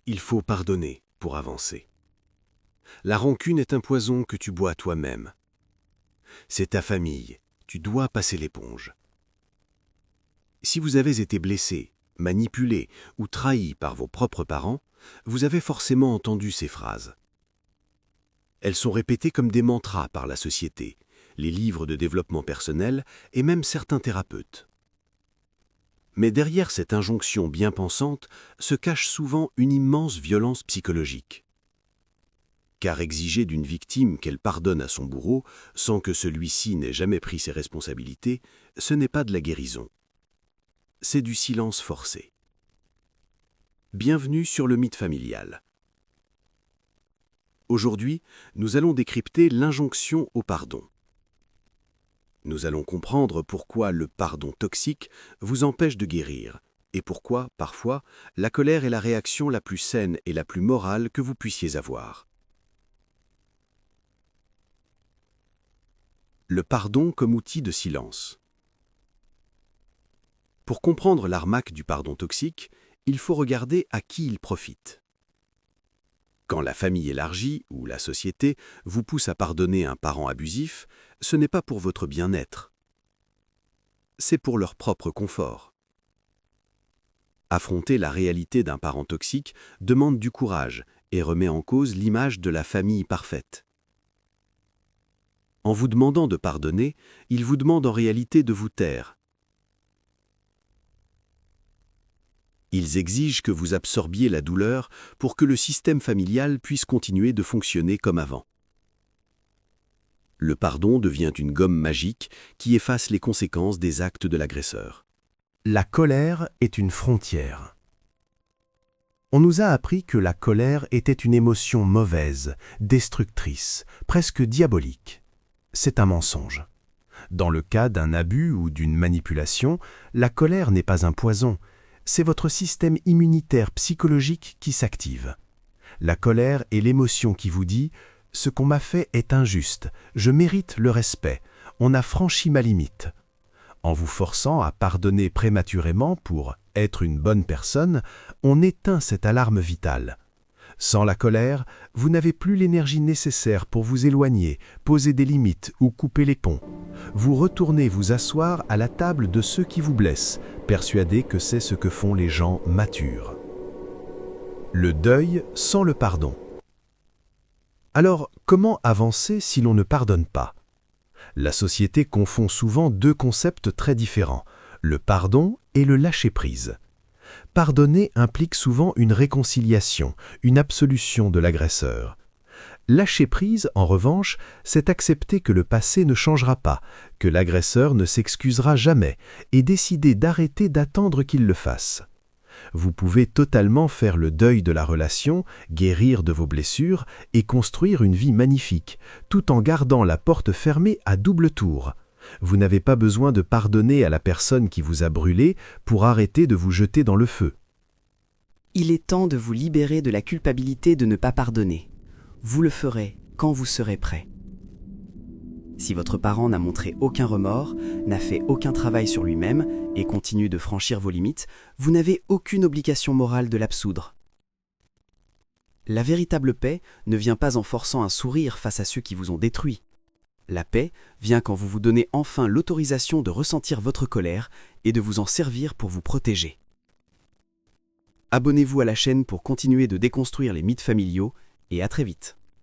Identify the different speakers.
Speaker 1: Il faut pardonner pour avancer. La rancune est un poison que tu bois toi-même. C'est ta famille, tu dois passer l'éponge. Si vous avez été blessé, manipulé ou trahi par vos propres parents, vous avez forcément entendu ces phrases. Elles sont répétées comme des mantras par la société, les livres de développement personnel et même certains thérapeutes. Mais derrière cette injonction bien pensante se cache souvent une immense violence psychologique. Car exiger d'une victime qu'elle pardonne à son bourreau sans que celui-ci n'ait jamais pris ses responsabilités, ce n'est pas de la guérison. C'est du silence forcé. Bienvenue sur le mythe familial. Aujourd'hui, nous allons décrypter l'injonction au pardon. Nous allons comprendre pourquoi le pardon toxique vous empêche de guérir et pourquoi, parfois, la colère est la réaction la plus saine et la plus morale que vous puissiez avoir. Le pardon comme outil de silence. Pour comprendre l'arnaque du pardon toxique, il faut regarder à qui il profite. Quand la famille élargie ou la société vous pousse à pardonner un parent abusif, ce n'est pas pour votre bien-être. C'est pour leur propre confort. Affronter la réalité d'un parent toxique demande du courage et remet en cause l'image de la famille parfaite. En vous demandant de pardonner, il vous demande en réalité de vous taire. Ils exigent que vous absorbiez la douleur pour que le système familial puisse continuer de fonctionner comme avant. Le pardon devient une gomme magique qui efface les conséquences des actes de l'agresseur.
Speaker 2: La colère est une frontière. On nous a appris que la colère était une émotion mauvaise, destructrice, presque diabolique. C'est un mensonge. Dans le cas d'un abus ou d'une manipulation, la colère n'est pas un poison. C'est votre système immunitaire psychologique qui s'active. La colère est l'émotion qui vous dit « Ce qu'on m'a fait est injuste, je mérite le respect, on a franchi ma limite ». En vous forçant à pardonner prématurément pour être une bonne personne, on éteint cette alarme vitale. Sans la colère, vous n'avez plus l'énergie nécessaire pour vous éloigner, poser des limites ou couper les ponts. Vous retournez vous asseoir à la table de ceux qui vous blessent, persuadés que c'est ce que font les gens matures. Le deuil sans le pardon. Alors, comment avancer si l'on ne pardonne pas? La société confond souvent deux concepts très différents, le pardon et le lâcher-prise. Pardonner implique souvent une réconciliation, une absolution de l'agresseur. Lâcher prise, en revanche, c'est accepter que le passé ne changera pas, que l'agresseur ne s'excusera jamais, et décider d'arrêter d'attendre qu'il le fasse. Vous pouvez totalement faire le deuil de la relation, guérir de vos blessures et construire une vie magnifique, tout en gardant la porte fermée à double tour. Vous n'avez pas besoin de pardonner à la personne qui vous a brûlé pour arrêter de vous jeter dans le feu.
Speaker 3: Il est temps de vous libérer de la culpabilité de ne pas pardonner. Vous le ferez quand vous serez prêt. Si votre parent n'a montré aucun remords, n'a fait aucun travail sur lui-même et continue de franchir vos limites, vous n'avez aucune obligation morale de l'absoudre. La véritable paix ne vient pas en forçant un sourire face à ceux qui vous ont détruit. La paix vient quand vous vous donnez enfin l'autorisation de ressentir votre colère et de vous en servir pour vous protéger. Abonnez-vous à la chaîne pour continuer de déconstruire les mythes familiaux et à très vite.